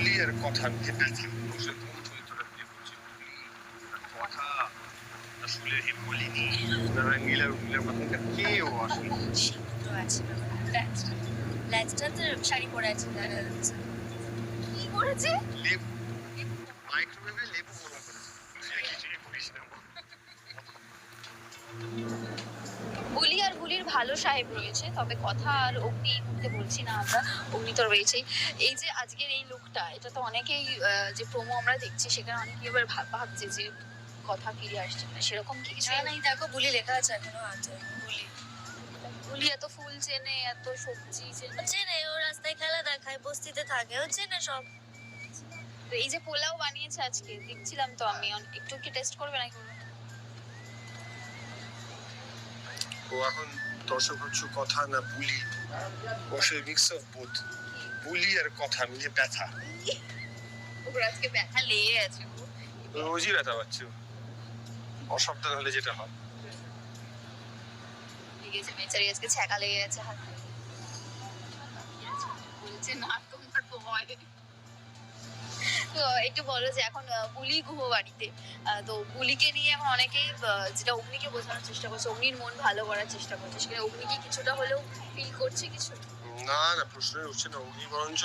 বুলির কথা নিয়ে ব্যথা বসে কোন চরিত্রটা প্লে করছে কথা আসলে বলিনি নীলার কথাটা কেউ আসলে সিংহ আছে ল্যাচটাতে শাড়ি পরে আছে দেখা যাচ্ছে। কি করেছে? লেবু মাইক্রোওয়েভে লেবু গরম করেছে কিছুই করিস না বুলি আর বুলির ভালো সাহেব রয়েছে, তবে কথা আর অগ্নি এই মুহূর্তে বলছি না আমরা, অগ্নি তো রয়েছেই। এই যে আজকের এই লুকটা, এটা তো অনেকেই যে প্রোমো আমরা দেখছি সেখানে অনেকেই এবার ভাবছে যে কথা ফিরে আসছে না, সেরকম কি কিছু না, দেখো বুলি লেখা আছে এখনো আছে বুলি। বুলি এত ফুল চেনে, এত সবজি চেনে, চেনে, ও রাস্তায় খেলা দেখায়, বস্তিতে থাকে, ও চেনে সব। তো এই যে পোলাও বানিয়েছে আজকে দেখছিলাম তো আমি, একটু কি টেস্ট করবে নাকি? ও এখন দর্শক হচ্ছে কথা না বুলি বসে মিক্স অফ বোথ বুলি আর কথা মিলে ব্যথা ওর আজকে ব্যথা লেগে আছে, রোজই ব্যথা পাচ্ছে অসাবধান হলে যেটা হয় লেগেছে বেচারি, আজকে ছ্যাঁকা লেগে গেছে হাতে। বলছে না তোমার তো হয়। তো একটু বলো যে এখন বুলি গুহ বাড়িতে, তো বুলিকে নিয়ে এখন অনেকেই যেটা অগ্নিকে বোঝানোর চেষ্টা করছে, অগ্নির মন ভালো করার চেষ্টা করছে, সেখানে অগ্নি কি কিছুটা হলেও ফিল করছে কিছু? না না, প্রশ্নই উঠছে না। অগ্নি বরঞ্চ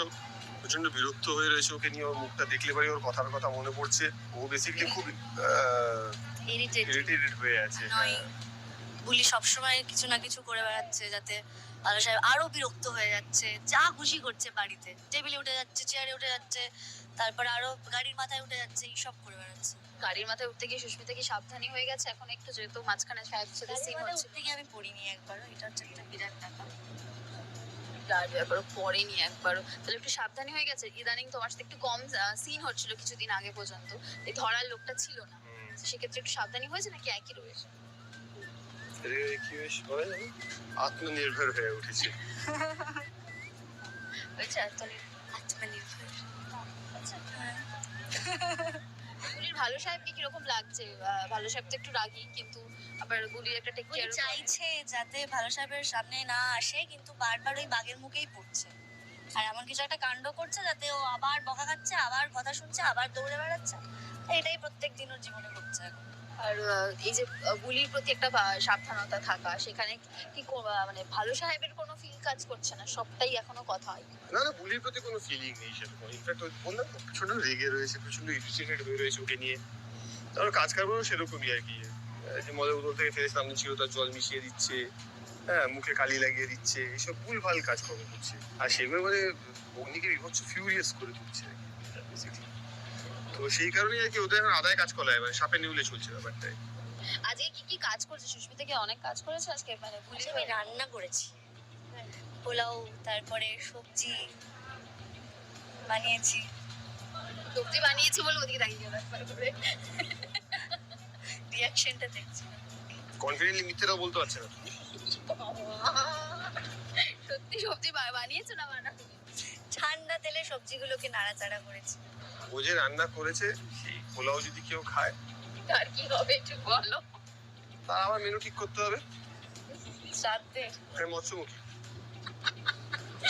প্রচন্ড বিরক্ত হয়ে রয়েছে ওকে নিয়ে। ওর মুখটা দেখলে পরে ওর কথার কথা মনে পড়ছে। ও বেসিক্যালি খুব ইরিটেটেড হয়ে আছে। বুলি সবসময় কিছু না কিছু করে বেড়াচ্ছে যাতে ভালো সাহেব আরো বিরক্ত হয়ে যাচ্ছে, যা খুশি করছে বাড়িতে, টেবিলে উঠে যাচ্ছে, চেয়ারে উঠে যাচ্ছে, তারপর আরো গাড়ির মাথায় উঠে যাচ্ছে, এইসব করে বেড়াচ্ছে। গাড়ির মাথায় উঠতে গিয়ে সুস্মিতা কি সাবধানী হয়ে গেছে এখন একটু, যেহেতু মাঝখানে সাহেবের সাথে সিন হচ্ছে? উঠতে গিয়ে আমি পড়িনি একবারও, এটা হচ্ছে একটা বিরাট ব্যাপার। পড়েনি একবারও, তাহলে একটু সাবধানী হয়ে গেছে। ইদানিং তোমার সাথে একটু কম সিন হচ্ছিল কিছুদিন আগে পর্যন্ত, এই ধরার লোকটা ছিল না, সেক্ষেত্রে একটু সাবধানী হয়েছে নাকি একই রয়েছে? কি বেশ বলে আত্মনির্ভর হয়ে উঠেছে। হয়েছে আত্মনির্ভর। আচ্ছা, গুলির ভালো সাহেবকে কিরকম লাগছে? ভালো সাহেব তো একটু রাগী, কিন্তু আবার গুলির একটা টেক কেয়ার চাইছে যাতে ভালো সাহেবের সামনে না আসে, কিন্তু বারবার ওই বাঘের মুখেই পড়ছে, আর এমন কিছু একটা কাণ্ড করছে যাতে ও আবার বকা খাচ্ছে, আবার কথা শুনছে, আবার দৌড়ে বেড়াচ্ছে। এটাই প্রত্যেক দিন ওর জীবনে ঘটছে এখন। আর এই যে বুলির প্রতি একটা সাবধানতা থাকা, সেখানে কি মানে ভালো সাহেবের কোনো ফিল কাজ করছে না, সবটাই এখনো কথা হয়? না না, বুলির প্রতি কোনো ফিলিং নেই সেরকম। ইনফ্যাক্ট বললাম প্রচন্ড রেগে রয়েছে, প্রচন্ড ইরিটেটেড হয়ে রয়েছে ওকে নিয়ে। তারপর কাজ কারবারও সেরকমই আর কি। যে মদের বোতল থেকে ফেলে সামনে ছিল তার জল মিশিয়ে দিচ্ছে, হ্যাঁ মুখে কালি লাগিয়ে দিচ্ছে, এইসব ভুলভাল কাজকর্ম করছে। আর সেগুলো মানে অগ্নিকে বিভৎস ফিউরিয়াস করে তুলছে বেসিক্যালি। তো সেই কারণেই আর কি ওদের এখন আদায় কাজ করা হয়, মানে সাপে নিউলে চলছে ব্যাপারটাই। আজকে কি কি কাজ করছে সুস্মিতা? কি অনেক কাজ করেছে আজকে? মানে বুলি আমি রান্না করেছি, পোলাও, তারপরে সবজি বানিয়েছি। সবজি বানিয়েছি বলে ওদিকে তাকিয়ে গেল একবার করে, রিয়াকশনটা দেখছি। কনফিডেন্টলি মিথ্যেটাও বলতে পারছে না। সত্যি সবজি বানিয়েছো না বানানো? ঠান্ডা তেলে সবজিগুলোকে নাড়াচাড়া করেছি। ও যে রান্না করেছে সেই পোলাও যদি কেউ খায় আর কি হবে একটু বলো। তার আবার মেনু ঠিক করতে হবে। সাথে মৎস্যমুখী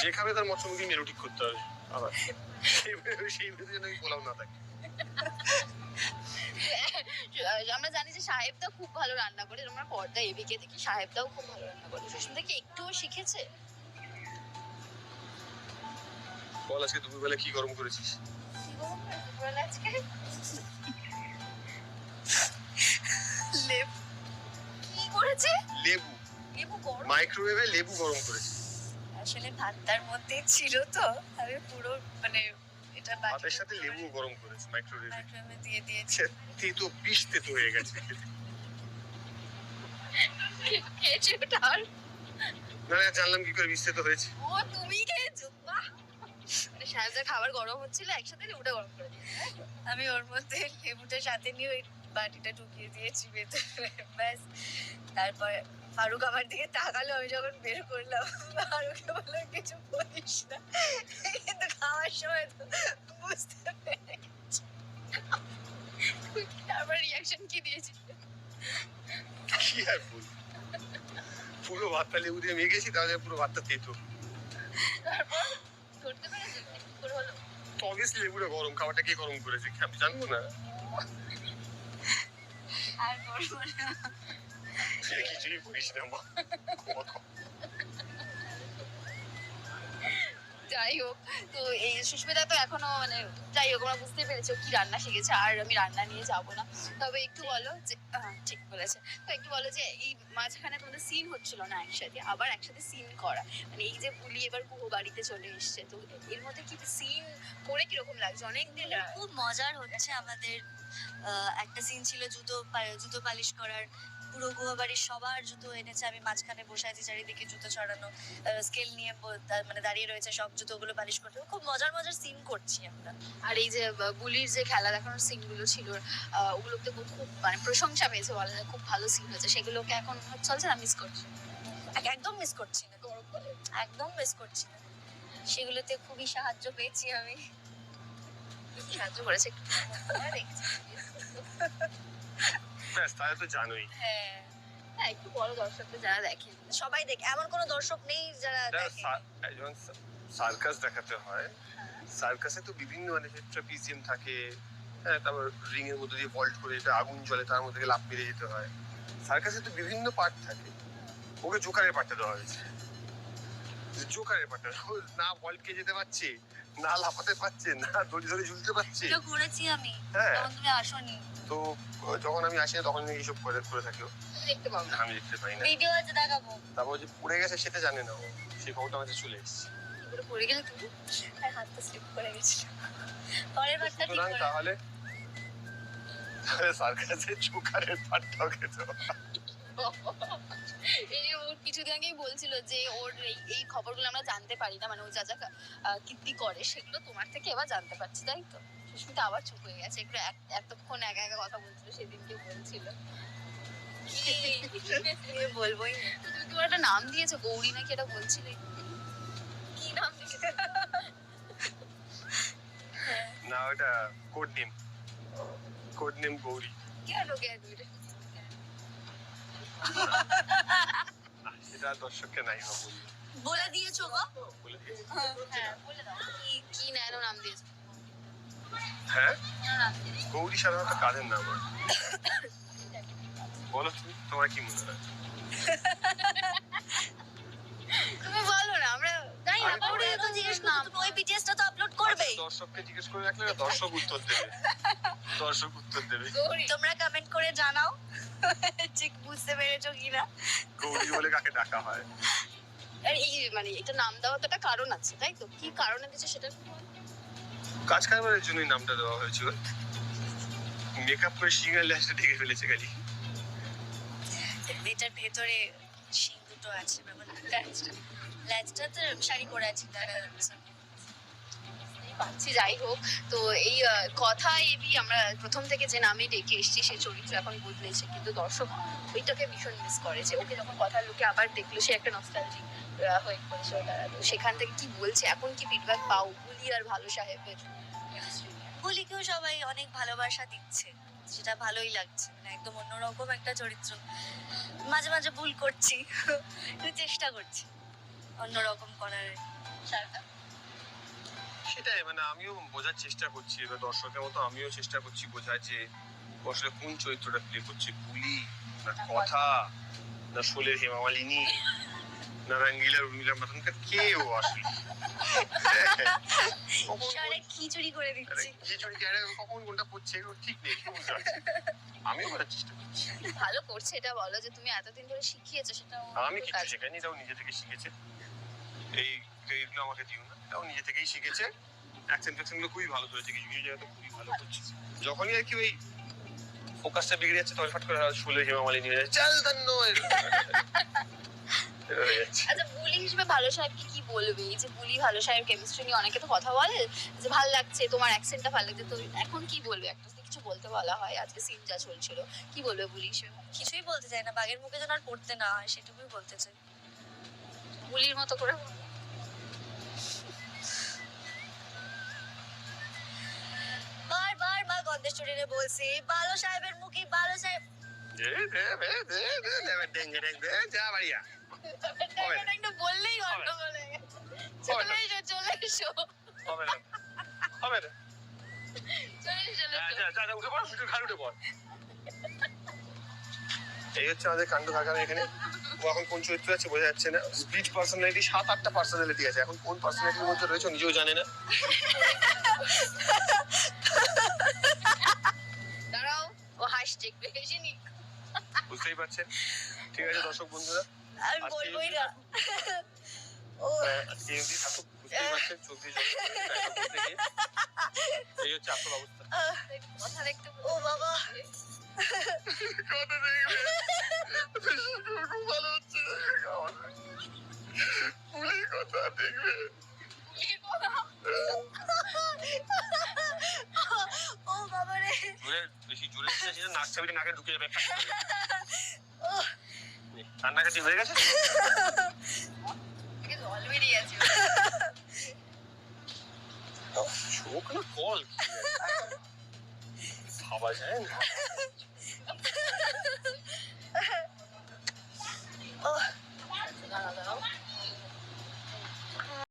যে খাবে তার মৎস্যমুখী মেনু ঠিক করতে হবে আবার, সেই ভেবে যেন পোলাও না থাকে। আমরা জানি যে সাহেবদা খুব ভালো রান্না করে, আমরা পর্দা এবিকে দেখি সাহেবদাও খুব ভালো রান্না করে। সুস্মিতা কি একটুও শিখেছে? বল আজকে দুপুরবেলা কি গরম করেছিস? কি করেছে? লেবু। লেবু গরম? মাইক্রোওয়েভে লেবু গরম করেছি। আসলে ভাতটার মধ্যে ছিল তো, আমি পুরো মানে এটা ভাতের সাথে লেবু গরম করেছি মাইক্রোওয়েভে দিয়ে দিয়েছি। তেতো বিষ তেতো হয়ে গেছে। খেয়েছে ওটা? আর না না, জানলাম কি করে বিষ তেতো হয়েছে। ও তুমি খেয়েছো? বাহ! মানে সাহেবদার খাবার গরম হচ্ছিল, একসাথে লেবুটা গরম করে দিয়েছে। আমি ওর মধ্যে লেবুটা সাথে নিয়ে ওই বাটিটা ঢুকিয়ে দিয়েছি ভেতরে, ব্যাস। তারপর ফারুক আমার দিকে তাকালো, আমি যখন বের করলাম ফারুককে বললাম কিছু বলিস না, কিন্তু খাওয়ার সময় তো বুঝতে পেরেছি। তারপর রিয়াকশন কি দিয়েছি? কি আর ফুল পুরো ভাতটা লেবু দিয়ে মেখেছি, তাহলে পুরো ভাতটা তেতো। তারপর ধরতে পেরেছি কি করে হলো? তো অবভিয়াসলি লেবুটা গরম, খাবারটা কে গরম করেছে কি আমি জানবো না? আর করবো না। তুই কিছুই বলিস না মা। যাই হোক, তো এই সুস্মিতা তো এখনো মানে যাই হোক আমরা বুঝতে পেরেছি ও কি রান্না শিখেছে, আর আমি রান্না নিয়ে যাবো না। তবে একটু বলো যে ঠিক বলেছে, তো একটু বলো যে এই মাঝখানে তোমাদের সিন হচ্ছিল না একসাথে, আবার একসাথে সিন করা, মানে এই যে বুলি এবার কুহু বাড়িতে চলে এসছে, তো এর মধ্যে কি সিন করে কিরকম লাগছে? অনেকদিন খুব মজার হচ্ছে আমাদের। একটা সিন ছিল জুতো পালিশ করার। পুরো গুহা বাড়ির সবার জুতো এনেছে, আমি মাঝখানে বসে আছি, চারিদিকে জুতো ছড়ানো, স্কেল নিয়ে মানে দাঁড়িয়ে রয়েছে সব জুতোগুলো পালিশ করতে। খুব মজার মজার সিন করছি আমরা। আর এই যে বুলির যে খেলা দেখানোর সিন গুলো ছিল, ওগুলোতে খুব মানে প্রশংসা পেয়েছে, বলা যায় খুব ভালো সিন হয়েছে। সেগুলোকে এখন চলছে না, মিস করছে? একদম মিস করছি না, একদম মিস করছি না। সেগুলোতে খুবই সাহায্য পেয়েছি আমি। সাহায্য করেছে একটু? ব্যাস তাহলে তো জানোই। হ্যাঁ, একটু বড় দর্শকদের যারা দেখে। সবাই দেখে, এমন কোনো দর্শক নেই যারা দেখে। যখন সার্কাস দেখাতে হয়, সার্কাসে তো বিভিন্ন মানে ট্রাপিজিয়াম থাকে, হ্যাঁ, তারপর রিং এর মধ্যে দিয়ে ভল্ট করে এটা আগুন জ্বলে, তার মধ্যে লাফ মেরে যেতে হয়। সার্কাসে তো বিভিন্ন পার্ট থাকে, ওকে জোকারের পার্টটা দেওয়া হয়েছে। জোকারের পার্টটা না ভল্টকে যেতে পারছে, না লাফাতে পারছে, না দড়ি ধরে ঝুলতে পারছে। এটা করেছি আমি, হ্যাঁ, তখন তুমি আসোনি। তো যখন আমি আসি না তখন এইসব করে থাকি ও। দেখতে পাবো না। আমি দেখতে পাই না। ভিডিও আছে, দেখাবো। তারপর যে পড়ে গেছে সেটা জানে না ও, সেই খবরটা আমাদের চলে এসেছে। পুরো পড়ে গেলে তুমি? আর হাতটা স্লিপ করে গেছিল। পরের বারটা ঠিক সুতরাং করে। তাহলে সার্কাসের জোকারের পার্টটাও খেতে হবে। এই যে ওর কিছুদিন আগেই বলছিল যে ওর এই খবরগুলো আমরা জানতে পারি না, মানে ও যা যা কীর্তি করে সেগুলো তোমার থেকে এবার জানতে পারছি, তাই তো? সুস্মিতা আবার চুপ হয়ে গেছে, একটু এতক্ষণ একা একা কথা বলছিল, সেদিনকে বলছিল। তুমি বলবোই না। তো তুমি তোমার একটা নাম দিয়েছো, গৌরী নাকি, এটা বলছিলে, কি নাম দিয়েছো? না ওটা কোড নেম গৌরী। কেন কেন এটা? না, সেটা দর্শককে নাই বা বলবো। বলে দিয়েছো গো? বলে দিয়েছি। হ্যাঁ বলে দাও, কি ন্যানো নাম দিয়েছো? হ্যাঁ, ন্যানো নাম দিয়েছো? গৌরী সাধারণত কাদের নাম হয়? বলো তুমি, তোমার কি মনে হয়? তুমি বলো না, আমরা জানি না। আমি গৌরী তো এখন জিজ্ঞেস নাম। করতে, তুমি ওই বিটিএসটা তো আপলোড করবেই। দর্শককে জিজ্ঞেস করে রাখলে না, দর্শক উত্তর দেবে। দর্শক উত্তর দেবে। গৌরী তোমরা কমেন্ট করে জানাও ঠিক বুঝতে পেরেছো কিনা। গৌরী বলে কাকে ডাকা হয়? আর এই মানে এটা নাম দেওয়ার তো একটা কারণ আছে, তাই তো? কি কারণে দিচ্ছে সেটা একটু বলো। কাজ কারবারের জন্যই নামটা দেওয়া হয়েছিল। মেকআপ করে সিঙ্গার ল্যাশটা ঢেকে ফেলেছে খালি। এটার ভেতরে শিং দুটো আছে, ব্যাপার ল্যাজটা তো শাড়ি পরে আছি, দেখা যাচ্ছে। পাচ্ছি, যাই হোক। তো এই কথা এবি আমরা প্রথম থেকে যে নামে ডেকে এসেছি, সেই চরিত্র এখন বদলেছে, কিন্তু দর্শক ওইটাকে ভীষণ মিস করে, যে ওকে যখন কথার লোকে আবার দেখলো সে একটা নস্টালজিক হয়ে পড়েছে ওটা। তো সেখান থেকে কি বলছে, এখন কি ফিডব্যাক পাও বুলি আর ভালো সাহেবের? বলিকেও সবাই অনেক ভালোবাসা দিচ্ছে, সেটা ভালোই লাগছে। মানে একদম অন্যরকম একটা চরিত্র। মাঝে মাঝে ভুল করছি, কিন্তু চেষ্টা করছি অন্যরকম করার। সেটাই, মানে আমিও বোঝার চেষ্টা করছি, এবার দর্শকের মতো আমিও চেষ্টা করছি বোঝার যে ও আসলে কোন চরিত্রটা প্লে করছে, বুলি না কথা, না শোলের হেমা মালিনী, না রঙ্গিলার উর্মিলা মাতঙ্কর, কে ও আসলে? সারে খিচুড়ি করে দিচ্ছি। খিচুড়ি কখন কোনটা পড়ছে এগুলো ঠিক নেই, কি বুঝতে পারছি? আমিও বোঝার চেষ্টা করছি। ভালো করছে, এটা বলো যে তুমি এতদিন ধরে শিখিয়েছো, সেটা আমি কিছু শেখাইনি, এটাও নিজে থেকে শিখেছে। এই ক্রেডিটগুলো আমাকে দিও না, এটাও নিজে থেকেই শিখেছে। অ্যাকসেন্ট গুলো খুবই ভালো করেছে, কিছু কিছু জায়গাতে খুবই ভালো করছে। যখনই আর কি ওই ফোকাসটা বিগড়ে যাচ্ছে, তখন ফাট করে শোলের হেমা মালিনী হয়ে যাচ্ছে, চাল দান্ন হয়ে যাচ্ছে। আচ্ছা, বুলি হিসেবে ভালো সাহেবকে কি বলবে? এই যে বুলি ভালো সাহেব কেমিস্ট্রি নিয়ে অনেকে তো কথা বলে যে ভালো লাগছে, তোমার অ্যাকসেন্টটা ভালো লাগছে, তো এখন কি বলবে? একটা যদি কিছু বলতে বলা হয়, আজকে সিন যা চলছিল, কি বলবে বুলি হিসেবে? কিছুই বলতে চাই না, বাঘের মুখে যেন আর পড়তে না হয় সেটুকুই বলতে চাই। বুলির মতো করে বলো। বারবার মা গন্ধেশ্বরীরে বলছি, ভালো সাহেবের মুখে ভালো সাহেব। যা বাড়িয়া একটু বললেই গন্ডগোল হয়ে গেছে। চলে এসো, চলে এসো। হবে না, হবে না। চলে চলে হ্যাঁ, যা যা যা, উঠে পড়, উঠে ঘাড় উঠে পড়। এই হচ্ছে আমাদের কাণ্ড কারখানা এখানে। ও এখন কোন চরিত্র আছে বোঝা যাচ্ছে না। স্পিচ পার্সোনালিটি 7-8টা পার্সোনালিটি আছে, এখন কোন পার্সোনালিটির মধ্যে রয়েছে ও নিজেও জানে না। দাঁড়াও, ও হাসছে, একটু হেসে নিক। বুঝতেই পারছেন। ঠিক আছে দর্শক বন্ধুরা, আর আজকে বলবোই না। ও আজকে এমনি থাকুক, বুঝতেই পারছেন চোখ দিয়ে জল পড়ছে dialogue বলতে গিয়ে। এই হচ্ছে আসল অবস্থা। কথা দেখতে ও বাবা, কথা দেখবে, খুব ভালো হচ্ছে। ভুলেই কথা দেখবে। ও বাবা রে, জোরে, বেশি জোরে দিলে সেটা নাক চাবিতে নাকে ঢুকে যাবে। ও কান্নাকাটি হয়ে গেছে। জল বেরিয়ে আছে। চোখ না কল, কি ভাবা যায় না।